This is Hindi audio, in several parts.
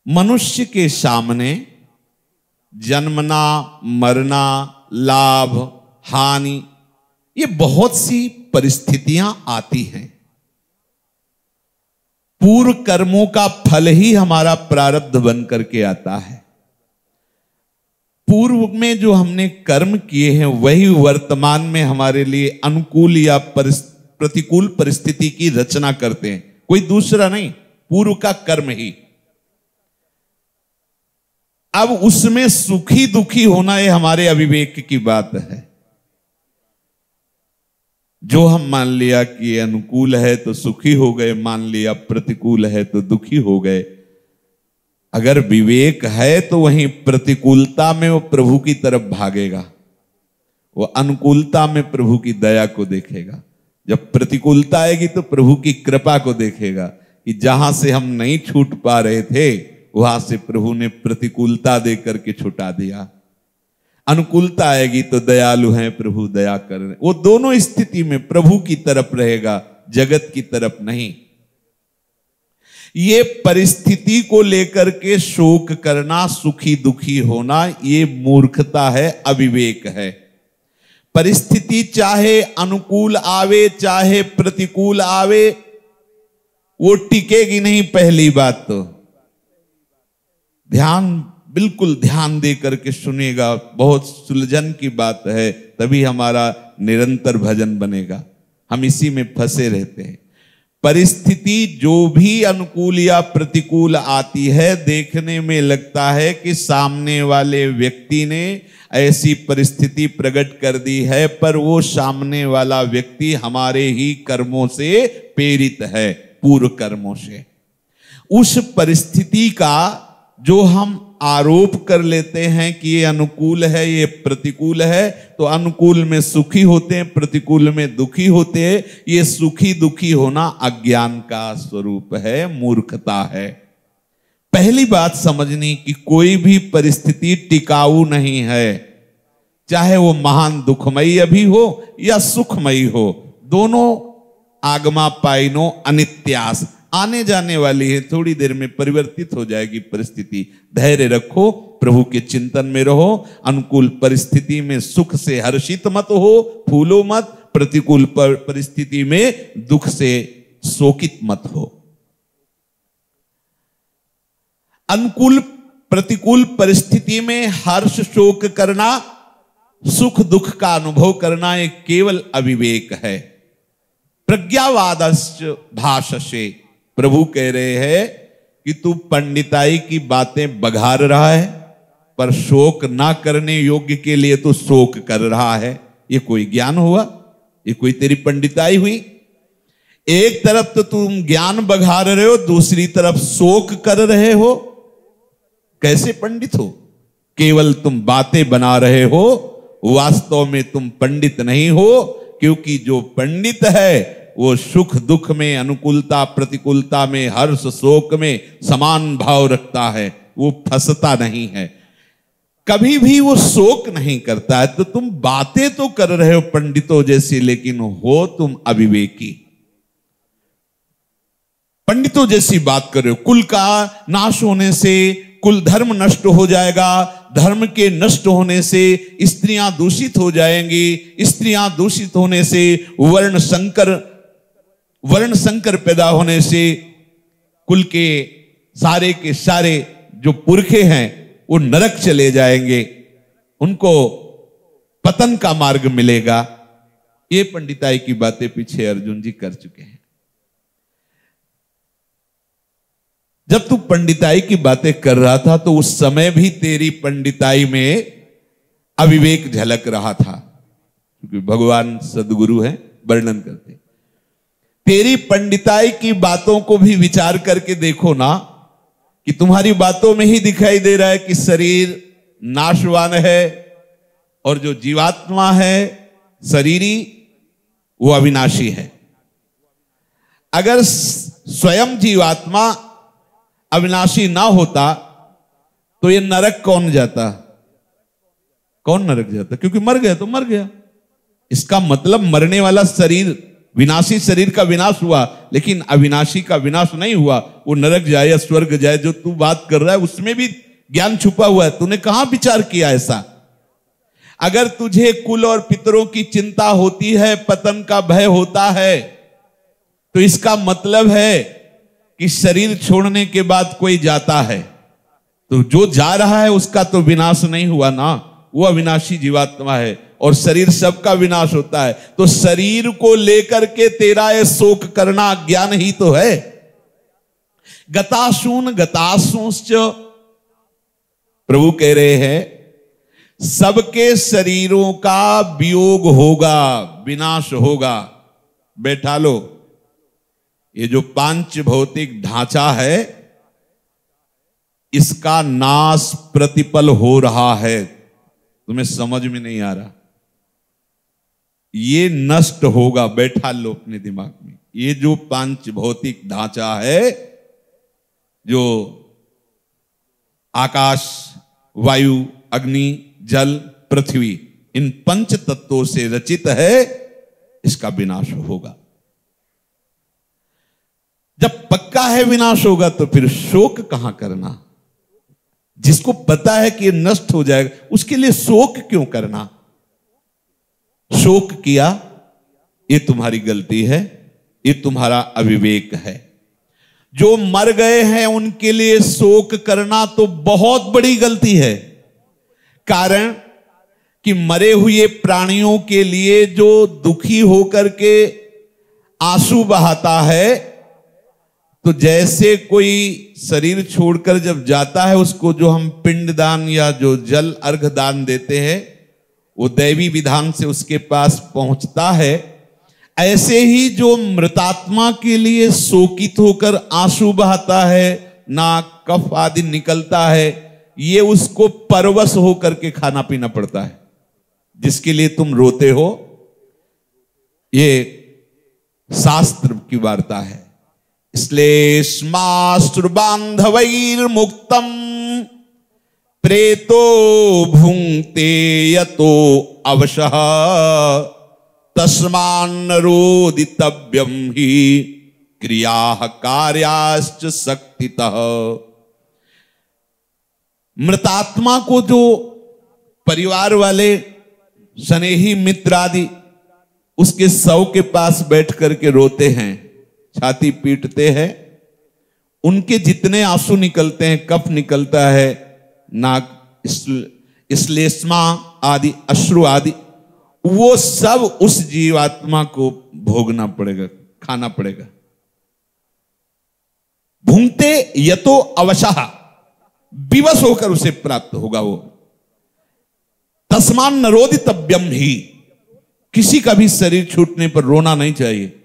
मनुष्य के सामने जन्मना, मरना, लाभ, हानि, ये बहुत सी परिस्थितियां आती हैं। पूर्व कर्मों का फल ही हमारा प्रारब्ध बन करके आता है। पूर्व में जो हमने कर्म किए हैं वही वर्तमान में हमारे लिए अनुकूल या प्रतिकूल परिस्थिति की रचना करते हैं, कोई दूसरा नहीं, पूर्व का कर्म ही। अब उसमें सुखी दुखी होना ये हमारे अविवेक की बात है। जो हम मान लिया कि ये अनुकूल है तो सुखी हो गए, मान लिया प्रतिकूल है तो दुखी हो गए। अगर विवेक है तो वहीं प्रतिकूलता में वो प्रभु की तरफ भागेगा, वो अनुकूलता में प्रभु की दया को देखेगा। जब प्रतिकूलता आएगी तो प्रभु की कृपा को देखेगा कि जहां से हम नहीं छूट पा रहे थे वहां से प्रभु ने प्रतिकूलता दे करके छुटा दिया। अनुकूलता आएगी तो दयालु हैं प्रभु, दया कर रहे। वो दोनों स्थिति में प्रभु की तरफ रहेगा, जगत की तरफ नहीं। ये परिस्थिति को लेकर के शोक करना, सुखी दुखी होना, ये मूर्खता है, अविवेक है। परिस्थिति चाहे अनुकूल आवे चाहे प्रतिकूल आवे, वो टिकेगी नहीं। पहली बात तो ध्यान, बिल्कुल ध्यान दे करके सुनेगा, बहुत सुलझन की बात है, तभी हमारा निरंतर भजन बनेगा। हम इसी में फंसे रहते हैं। परिस्थिति जो भी अनुकूल या प्रतिकूल आती है, देखने में लगता है कि सामने वाले व्यक्ति ने ऐसी परिस्थिति प्रकट कर दी है, पर वो सामने वाला व्यक्ति हमारे ही कर्मों से प्रेरित है, पूर्व कर्मों से। उस परिस्थिति का जो हम आरोप कर लेते हैं कि ये अनुकूल है, ये प्रतिकूल है, तो अनुकूल में सुखी होते हैं, प्रतिकूल में दुखी होते हैं। ये सुखी दुखी होना अज्ञान का स्वरूप है, मूर्खता है। पहली बात समझनी कि कोई भी परिस्थिति टिकाऊ नहीं है, चाहे वो महान दुखमयी अभी हो या सुखमयी हो, दोनों आगमा पाइनो अनित्यास, आने जाने वाली है, थोड़ी देर में परिवर्तित हो जाएगी परिस्थिति। धैर्य रखो, प्रभु के चिंतन में रहो। अनुकूल परिस्थिति में सुख से हर्षित मत हो, फूलो मत। प्रतिकूल परिस्थिति में दुख से शोकित मत हो। अनुकूल प्रतिकूल परिस्थिति में हर्ष शोक करना, सुख दुख का अनुभव करना, एक केवल अविवेक है। प्रज्ञावादश्च भाषसे, प्रभु कह रहे हैं कि तू पंडिताई की बातें बघार रहा है, पर शोक ना करने योग्य के लिए तू शोक कर रहा है। ये कोई ज्ञान हुआ? ये कोई तेरी पंडिताई हुई? एक तरफ तो तुम ज्ञान बघार रहे हो, दूसरी तरफ शोक कर रहे हो। कैसे पंडित हो? केवल तुम बातें बना रहे हो, वास्तव में तुम पंडित नहीं हो। क्योंकि जो पंडित है वो सुख दुख में, अनुकूलता प्रतिकूलता में, हर्ष शोक में समान भाव रखता है, वो फंसता नहीं है, कभी भी वो शोक नहीं करता है। तो तुम बातें तो कर रहे हो पंडितों जैसी, लेकिन हो तुम अविवेकी। पंडितों जैसी बात कर रहे हो। कुल का नाश होने से कुल धर्म नष्ट हो जाएगा, धर्म के नष्ट होने से स्त्रियां दूषित हो जाएंगी, स्त्रियां दूषित होने से वर्ण संकर पैदा होने से कुल के सारे जो पुरखे हैं वो नरक चले जाएंगे, उनको पतन का मार्ग मिलेगा। ये पंडिताई की बातें पीछे अर्जुन जी कर चुके हैं। जब तू पंडिताई की बातें कर रहा था तो उस समय भी तेरी पंडिताई में अविवेक झलक रहा था, क्योंकि भगवान सद्गुरु हैं, वर्णन करते। तेरी पंडिताई की बातों को भी विचार करके देखो ना, कि तुम्हारी बातों में ही दिखाई दे रहा है कि शरीर नाशवान है और जो जीवात्मा है शरीरी, वो अविनाशी है। अगर स्वयं जीवात्मा अविनाशी ना होता तो ये नरक कौन जाता? कौन नरक जाता? क्योंकि मर गया तो मर गया। इसका मतलब मरने वाला शरीर विनाशी शरीर का विनाश हुआ, लेकिन अविनाशी का विनाश नहीं हुआ। वो नरक जाए या स्वर्ग जाए, जो तू बात कर रहा है उसमें भी ज्ञान छुपा हुआ है। तूने कहां विचार किया ऐसा? अगर तुझे कुल और पितरों की चिंता होती है, पतन का भय होता है, तो इसका मतलब है कि शरीर छोड़ने के बाद कोई जाता है, तो जो जा रहा है उसका तो विनाश नहीं हुआ ना, वो अविनाशी जीवात्मा है। और शरीर सबका विनाश होता है, तो शरीर को लेकर के तेरा ये शोक करना ज्ञान ही तो है। गतासून गतासूंश्च, प्रभु कह रहे हैं सबके शरीरों का वियोग होगा, विनाश होगा। बैठा लो, ये जो पांच भौतिक ढांचा है इसका नाश प्रतिपल हो रहा है। तुम्हें समझ में नहीं आ रहा, ये नष्ट होगा। बैठा लो अपने दिमाग में, ये जो पांच भौतिक ढांचा है, जो आकाश, वायु, अग्नि, जल, पृथ्वी, इन पंच तत्वों से रचित है, इसका विनाश होगा। जब पक्का है विनाश होगा तो फिर शोक कहां करना? जिसको पता है कि ये नष्ट हो जाएगा, उसके लिए शोक क्यों करना? शोक किया ये तुम्हारी गलती है, ये तुम्हारा अविवेक है। जो मर गए हैं उनके लिए शोक करना तो बहुत बड़ी गलती है। कारण कि मरे हुए प्राणियों के लिए जो दुखी होकर के आंसू बहाता है, तो जैसे कोई शरीर छोड़कर जब जाता है, उसको जो हम पिंडदान या जो जल अर्घ दान देते हैं, वो दैवी विधान से उसके पास पहुंचता है, ऐसे ही जो मृतात्मा के लिए शोकित होकर आंसू बहाता है, नाक, कफ आदि निकलता है, ये उसको परवश होकर के खाना पीना पड़ता है। जिसके लिए तुम रोते हो, ये शास्त्र की वार्ता है। श्लेष्माश्रु बांधवैर्मुक्तम प्रेतो भुंक्ते यतो अवशः तस्मान्न रोदितव्यम ही क्रियाः कार्याश्च शक्तितः। मृतात्मा को जो परिवार वाले, स्नेही मित्र आदि उसके शव के पास बैठ करके रोते हैं, छाती पीटते हैं, उनके जितने आंसू निकलते हैं, कफ निकलता है, नाक, श्लेष्मा आदि, अश्रु आदि, वो सब उस जीवात्मा को भोगना पड़ेगा, खाना पड़ेगा। भुंक्ते यतो अवशः, विवश होकर उसे प्राप्त होगा वो। तस्मान् न रोदितव्यम ही, किसी का भी शरीर छूटने पर रोना नहीं चाहिए।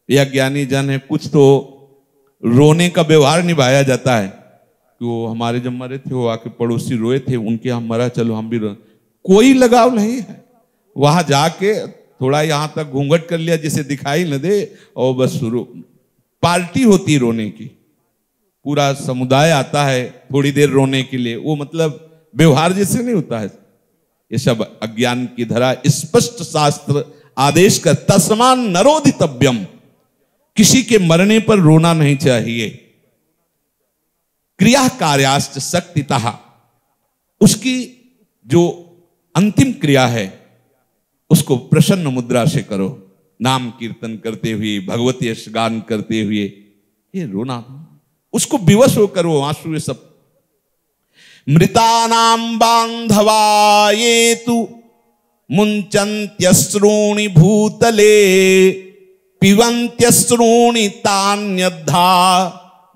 या ज्ञानी जन है, कुछ तो रोने का व्यवहार निभाया जाता है कि वो हमारे जब मरे थे, वो आके पड़ोसी रोए थे, उनके हम मरा, चलो हम भी रो। कोई लगाव नहीं है। वहां जाके थोड़ा यहां तक घूंघट कर लिया जिसे दिखाई न दे, और बस शुरू पार्टी होती रोने की। पूरा समुदाय आता है थोड़ी देर रोने के लिए, वो मतलब व्यवहार जैसे नहीं होता है। ये सब अज्ञान की धरा। स्पष्ट शास्त्र आदेश कर, तस्मान् न रोदितव्यम, किसी के मरने पर रोना नहीं चाहिए। क्रिया कार्याश्च शक्तितः, उसकी जो अंतिम क्रिया है उसको प्रसन्न मुद्रा से करो, नाम कीर्तन करते हुए, भगवती यश गान करते हुए। ये रोना, उसको विवश होकर वो आंसू, ये सब। मृतानां बांधवा ये तु मुंचन्त्यश्रूणि भूतले पिबन्त्यश्रूणि तान्यद्धा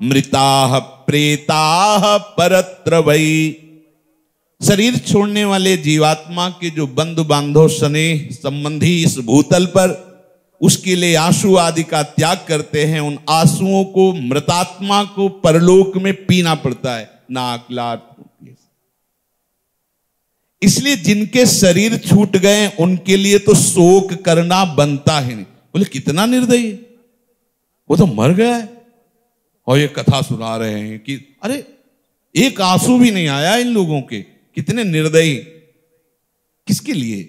मृताः प्रेताः परत्र वै। शरीर छोड़ने वाले जीवात्मा के जो बंधु बांधव, स्नेह संबंधी इस भूतल पर, उसके लिए आंसू आदि का त्याग करते हैं। उन आंसुओं को, मृतात्मा को परलोक में पीना पड़ता है, नाक, लाट। इसलिए जिनके शरीर छूट गए उनके लिए तो शोक करना बनता ही नहीं। बोले कितना निर्दयी, वो तो मर गया है और ये कथा सुना रहे हैं कि अरे एक आंसू भी नहीं आया इन लोगों के, कितने निर्दयी। किसके लिए?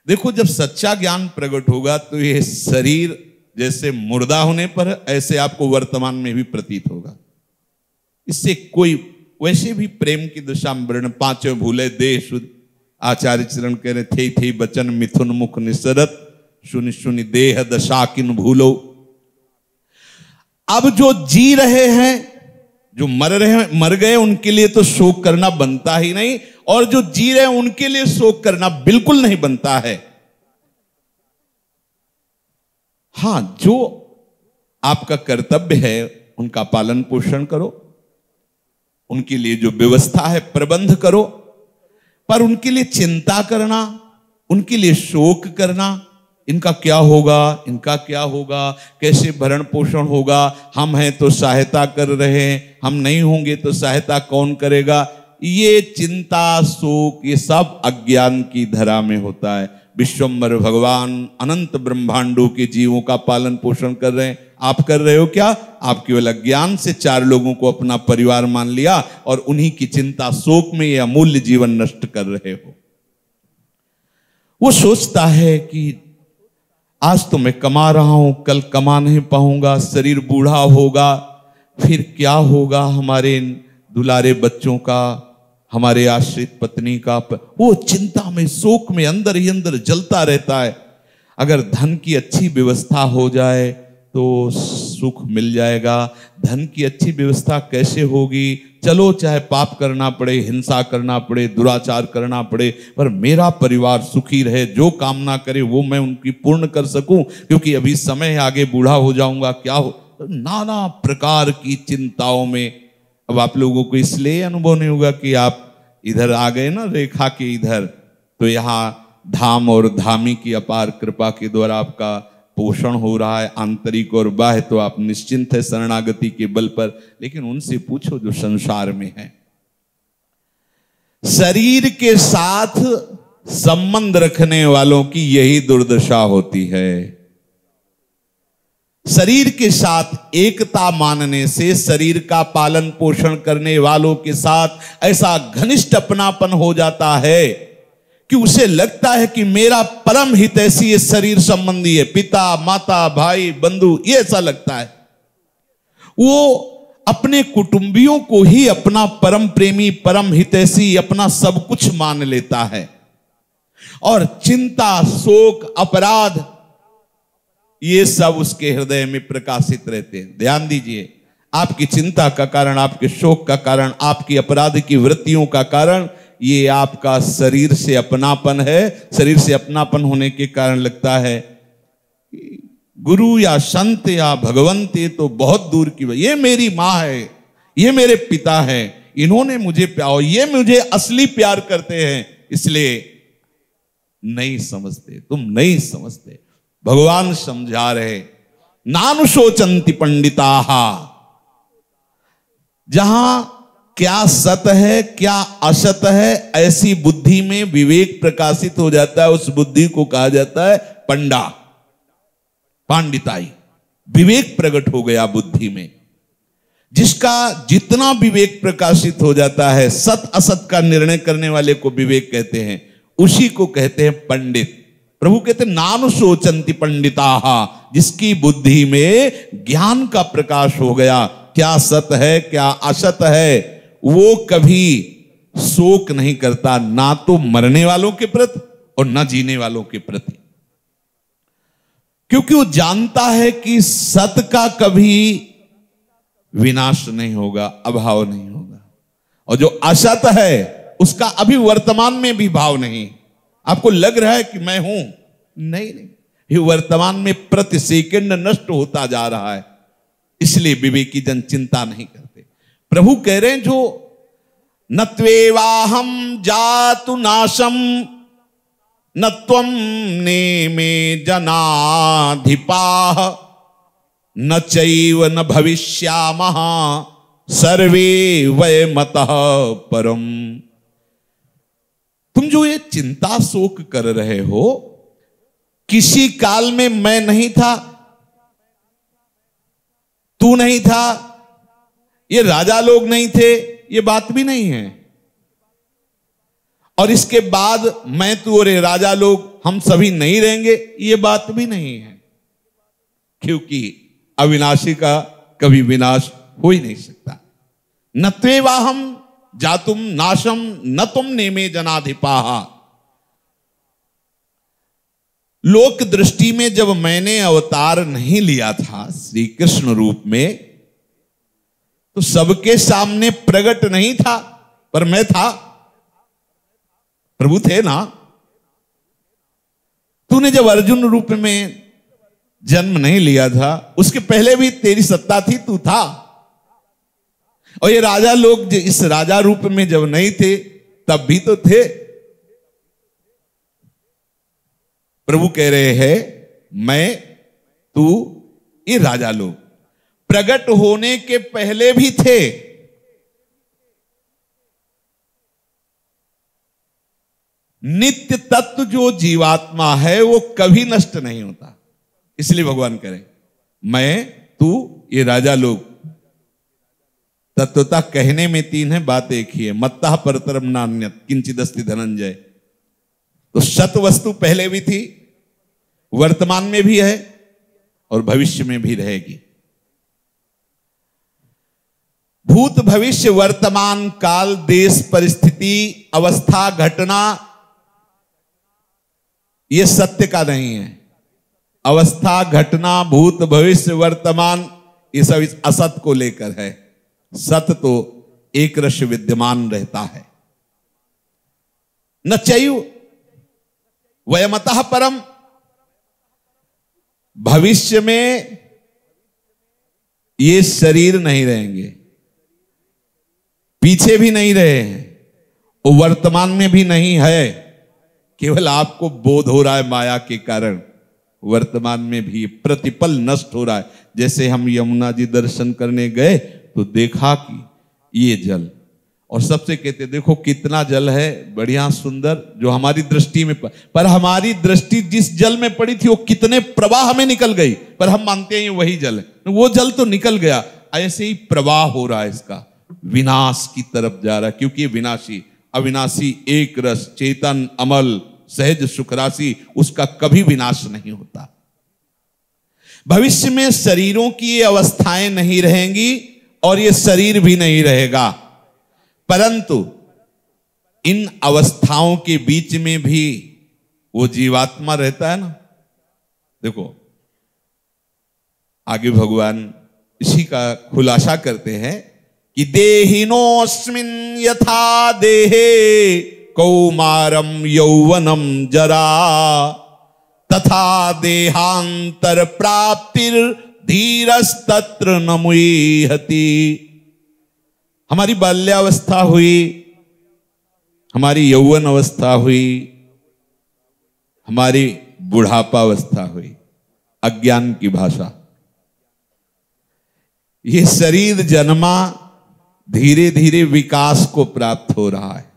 देखो, जब सच्चा ज्ञान प्रकट होगा तो ये शरीर जैसे मुर्दा होने पर ऐसे आपको वर्तमान में भी प्रतीत होगा। इससे कोई, वैसे भी प्रेम की दिशा में वर्ण पांचों भूले देह शुद्ध, आचार्य चरण कह रहे थे बचन मिथुन मुख निसरत, सुनि सुनि देह दशा किन भूलो। अब जो जी रहे हैं, जो मर गए, उनके लिए तो शोक करना बनता ही नहीं, और जो जी रहे हैं उनके लिए शोक करना बिल्कुल नहीं बनता है। हां, जो आपका कर्तव्य है उनका पालन पोषण करो, उनके लिए जो व्यवस्था है प्रबंध करो, पर उनके लिए चिंता करना, उनके लिए शोक करना, इनका क्या होगा, इनका क्या होगा, कैसे भरण पोषण होगा, हम हैं तो सहायता कर रहे हैं, हम नहीं होंगे तो सहायता कौन करेगा, ये चिंता शोक ये सब अज्ञान की धरा में होता है। विश्वम्भर भगवान अनंत ब्रह्मांडों के जीवों का पालन पोषण कर रहे हैं, आप कर रहे हो क्या? आप केवल अज्ञान से 4 लोगों को अपना परिवार मान लिया और उन्हीं की चिंता शोक में ये अमूल्य जीवन नष्ट कर रहे हो। वो सोचता है कि आज तो मैं कमा रहा हूं, कल कमा नहीं पाऊंगा, शरीर बूढ़ा होगा, फिर क्या होगा हमारे दुलारे बच्चों का, हमारे आश्रित पत्नी का। वो चिंता में शोक में अंदर ही अंदर जलता रहता है। अगर धन की अच्छी व्यवस्था हो जाए तो सुख मिल जाएगा। धन की अच्छी व्यवस्था कैसे होगी? चलो, चाहे पाप करना पड़े, हिंसा करना पड़े, दुराचार करना पड़े, पर मेरा परिवार सुखी रहे, जो कामना करे वो मैं उनकी पूर्ण कर सकूं, क्योंकि अभी समय आगे बूढ़ा हो जाऊंगा, क्या हो, नाना प्रकार की चिंताओं में। अब आप लोगों को इसलिए अनुभव नहीं होगा कि आप इधर आ गए ना रेखा के इधर, तो यहाँ धाम और धामी की अपार कृपा के द्वारा आपका पोषण हो रहा है, आंतरिक और बाह्य, तो आप निश्चिंत है शरणागति के बल पर। लेकिन उनसे पूछो जो संसार में है, शरीर के साथ संबंध रखने वालों की यही दुर्दशा होती है। शरीर के साथ एकता मानने से, शरीर का पालन पोषण करने वालों के साथ ऐसा घनिष्ठ अपनापन हो जाता है कि उसे लगता है कि मेरा परम हितैषी ये शरीर संबंधी है, पिता माता भाई बंधु, ये ऐसा लगता है। वो अपने कुटुंबियों को ही अपना परम प्रेमी, परम हितैषी, अपना सब कुछ मान लेता है, और चिंता शोक अपराध ये सब उसके हृदय में प्रकाशित रहते हैं। ध्यान दीजिए, आपकी चिंता का कारण, आपके शोक का कारण, आपकी अपराध की वृत्तियों का कारण ये आपका शरीर से अपनापन है। शरीर से अपनापन होने के कारण लगता है गुरु या संत या भगवंत ये तो बहुत दूर की बात, ये मेरी माँ है, ये मेरे पिता है, इन्होंने मुझे प्यार, ये मुझे असली प्यार करते हैं, इसलिए नहीं समझते, तुम नहीं समझते। भगवान समझा रहे, नानुशोचन्ति पंडिताः, जहां क्या सत है क्या असत है ऐसी बुद्धि में विवेक प्रकाशित हो जाता है, उस बुद्धि को कहा जाता है पंडा, पांडिताई। विवेक प्रकट हो गया बुद्धि में। जिसका जितना विवेक प्रकाशित हो जाता है, सत असत का निर्णय करने वाले को विवेक कहते हैं, उसी को कहते हैं पंडित। प्रभु कहते हैं नानुशोचन्ति पंडिताः, जिसकी बुद्धि में ज्ञान का प्रकाश हो गया, क्या सत है क्या असत है, वो कभी शोक नहीं करता, ना तो मरने वालों के प्रति और ना जीने वालों के प्रति, क्योंकि वो जानता है कि सत का कभी विनाश नहीं होगा, अभाव नहीं होगा, और जो असत है उसका अभी वर्तमान में भी भाव नहीं। आपको लग रहा है कि मैं हूं, नहीं, ये वर्तमान में प्रति सेकंड नष्ट होता जा रहा है, इसलिए विवेकी जन चिंता नहीं करते। प्रभु कह रहे हैं जो न त्वेवाहम जातु नाशम न त्वम नेमे जनाधिपाः न चैव न भविष्यामः सर्वे वयमतः परम। तुम जो ये चिंता शोक कर रहे हो, किसी काल में मैं नहीं था, तू नहीं था, ये राजा लोग नहीं थे, ये बात भी नहीं है, और इसके बाद मैं तू और ये राजा लोग हम सभी नहीं रहेंगे, ये बात भी नहीं है, क्योंकि अविनाशी का कभी विनाश हो ही नहीं सकता। न त्वेवाहम जातुम नाशम न तुम नेमे जनाधिपाहा। लोक दृष्टि में जब मैंने अवतार नहीं लिया था श्री कृष्ण रूप में, तो सबके सामने प्रकट नहीं था, पर मैं था, प्रभु थे ना। तूने जब अर्जुन रूप में जन्म नहीं लिया था, उसके पहले भी तेरी सत्ता थी, तू था। और ये राजा लोग इस राजा रूप में जब नहीं थे, तब भी तो थे। प्रभु कह रहे हैं मैं, तू, ये राजा लोग प्रकट होने के पहले भी थे। नित्य तत्व जो जीवात्मा है वो कभी नष्ट नहीं होता। इसलिए भगवान करें मैं, तू, ये राजा लोग। तत्वता कहने में तीन है, बात एक ही है। मत्तः परतरम नान्यत् किंचिदस्ति धनंजय। तो सत वस्तु पहले भी थी, वर्तमान में भी है और भविष्य में भी रहेगी। भूत भविष्य वर्तमान काल देश परिस्थिति अवस्था घटना ये सत्य का नहीं है। अवस्था घटना भूत भविष्य वर्तमान ये सब इस असत को लेकर है। सत्य तो एक रस विद्यमान रहता है। न चयु वयमतः परम। भविष्य में ये शरीर नहीं रहेंगे, पीछे भी नहीं रहे हैं, और वर्तमान में भी नहीं है। केवल आपको बोध हो रहा है माया के कारण, वर्तमान में भी प्रतिपल नष्ट हो रहा है। जैसे हम यमुना जी दर्शन करने गए तो देखा कि ये जल, और सबसे कहते देखो कितना जल है, बढ़िया सुंदर, जो हमारी दृष्टि में पर हमारी दृष्टि जिस जल में पड़ी थी वो कितने प्रवाह में निकल गई, पर हम मानते हैं वही जल है। वो जल तो निकल गया, ऐसे ही प्रवाह हो रहा है इसका, विनाश की तरफ जा रहा है। क्योंकि विनाशी अविनाशी एक रस चेतन अमल सहज सुख राशि, उसका कभी विनाश नहीं होता। भविष्य में शरीरों की ये अवस्थाएं नहीं रहेंगी और ये शरीर भी नहीं रहेगा, परंतु इन अवस्थाओं के बीच में भी वो जीवात्मा रहता है ना। देखो आगे भगवान इसी का खुलासा करते हैं कि देहिनोस्मिन् यथा देहे कौमारम यौवनम जरा तथा देहांतर प्राप्तिर धीरस्तत्र न मुह्यति। हमारी बाल्यावस्था हुई, हमारी यौवन अवस्था हुई, हमारी बुढ़ापावस्था हुई, अज्ञान की भाषा। ये शरीर जन्मा, धीरे धीरे विकास को प्राप्त हो रहा है।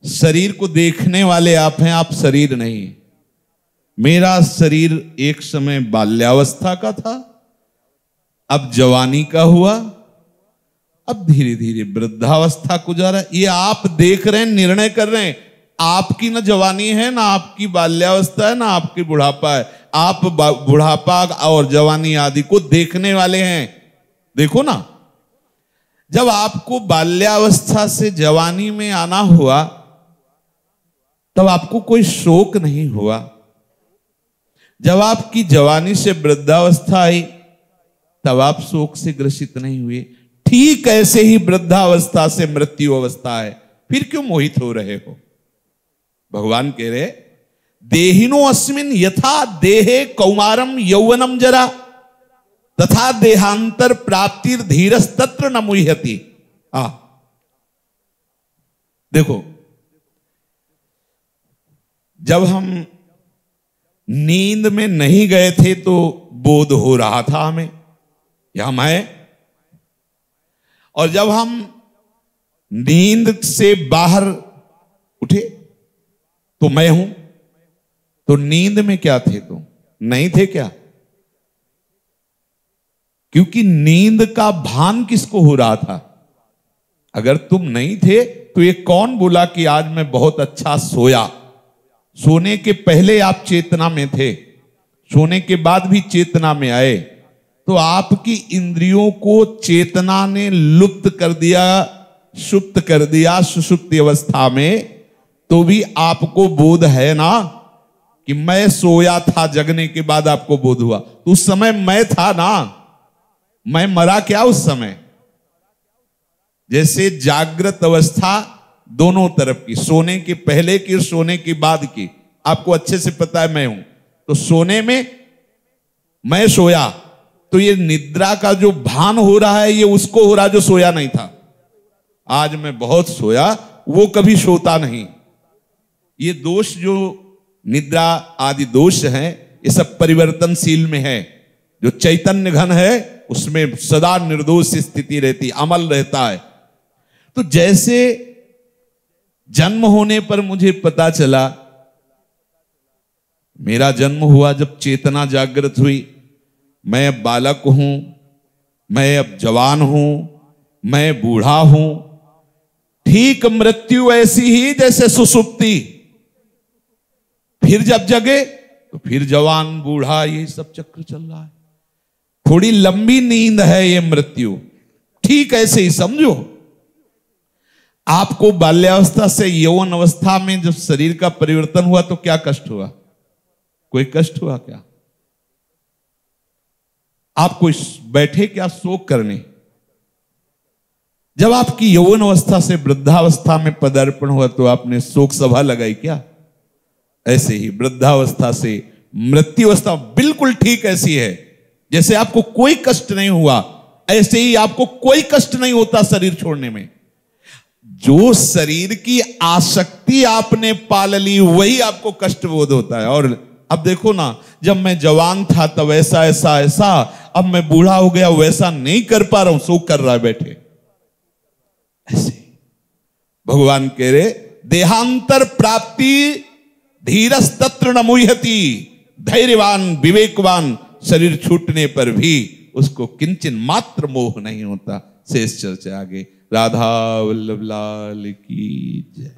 शरीर को देखने वाले आप हैं, आप शरीर नहीं। मेरा शरीर एक समय बाल्यावस्था का था, अब जवानी का हुआ, अब धीरे धीरे वृद्धावस्था को जा रहा है। ये आप देख रहे हैं, निर्णय कर रहे हैं। आपकी ना जवानी है, ना आपकी बाल्यावस्था है, ना आपकी बुढ़ापा है। आप बुढ़ापा और जवानी आदि को देखने वाले हैं। देखो ना, जब आपको बाल्यावस्था से जवानी में आना हुआ तब आपको कोई शोक नहीं हुआ। जब आपकी जवानी से वृद्धावस्था आई तब आप शोक से ग्रसित नहीं हुए। ठीक ऐसे ही वृद्धावस्था से मृत्यु अवस्था है, फिर क्यों मोहित हो रहे हो? भगवान कह रहे देहिनो अस्मिन् यथा देहे कौमारम यौवनम जरा तथा देहांतर प्राप्तिर धीरस्तत्र न मुह्यति। देखो, जब हम नींद में नहीं गए थे तो बोध हो रहा था हमें, या मैं, और जब हम नींद से बाहर उठे तो मैं हूं। तो नींद में क्या थे तुम? नहीं थे क्या? क्योंकि नींद का भान किसको हो रहा था? अगर तुम नहीं थे तो ये कौन बोला कि आज मैं बहुत अच्छा सोया? सोने के पहले आप चेतना में थे, सोने के बाद भी चेतना में आए, तो आपकी इंद्रियों को चेतना ने लुप्त कर दिया, सुप्त कर दिया सुषुप्ति अवस्था में, तो भी आपको बोध है ना कि मैं सोया था, जगने के बाद आपको बोध हुआ, तो उस समय मैं था ना, मैं मरा क्या उस समय? जैसे जागृत अवस्था दोनों तरफ की, सोने के पहले की और सोने के बाद की, आपको अच्छे से पता है मैं हूं, तो सोने में मैं सोया, तो ये निद्रा का जो भान हो रहा है ये उसको हो रहा जो सोया नहीं था। आज मैं बहुत सोया, वो कभी सोता नहीं। ये दोष जो निद्रा आदि दोष हैं, ये सब परिवर्तनशील में है। जो चैतन्य घन है उसमें सदा निर्दोष स्थिति रहती, अमल रहता है। तो जैसे जन्म होने पर मुझे पता चला, मेरा जन्म हुआ जब चेतना जागृत हुई, मैं अब बालक हूं, मैं अब जवान हूं, मैं बूढ़ा हूं, ठीक मृत्यु ऐसी ही जैसे सुसुप्ति, फिर जब जगे तो फिर जवान बूढ़ा, ये सब चक्र चल रहा है। थोड़ी लंबी नींद है ये मृत्यु, ठीक ऐसे ही समझो। आपको बाल्यावस्था से यौवन अवस्था में जब शरीर का परिवर्तन हुआ तो क्या कष्ट हुआ? कोई कष्ट हुआ क्या? आप कोई बैठे क्या शोक करने? जब आपकी यौवन अवस्था से वृद्धावस्था में पदार्पण हुआ तो आपने शोक सभा लगाई क्या? ऐसे ही वृद्धावस्था से मृत्यु अवस्था बिल्कुल ठीक ऐसी है। जैसे आपको कोई कष्ट नहीं हुआ, ऐसे ही आपको कोई कष्ट नहीं होता शरीर छोड़ने में। जो शरीर की आसक्ति आपने पाल ली वही आपको कष्ट बोध होता है। और अब देखो ना, जब मैं जवान था तब ऐसा ऐसा ऐसा, अब मैं बूढ़ा हो गया वैसा नहीं कर पा रहा हूं, शोक कर रहा है बैठे। ऐसे भगवान कह रहे, देहांतर प्राप्ति धीरस्तत्र न मुह्यति। धैर्यवान विवेकवान शरीर छूटने पर भी उसको किंचन मात्र मोह नहीं होता। शेष चर्चा आगे। राधा वल्लभ लाल की जय।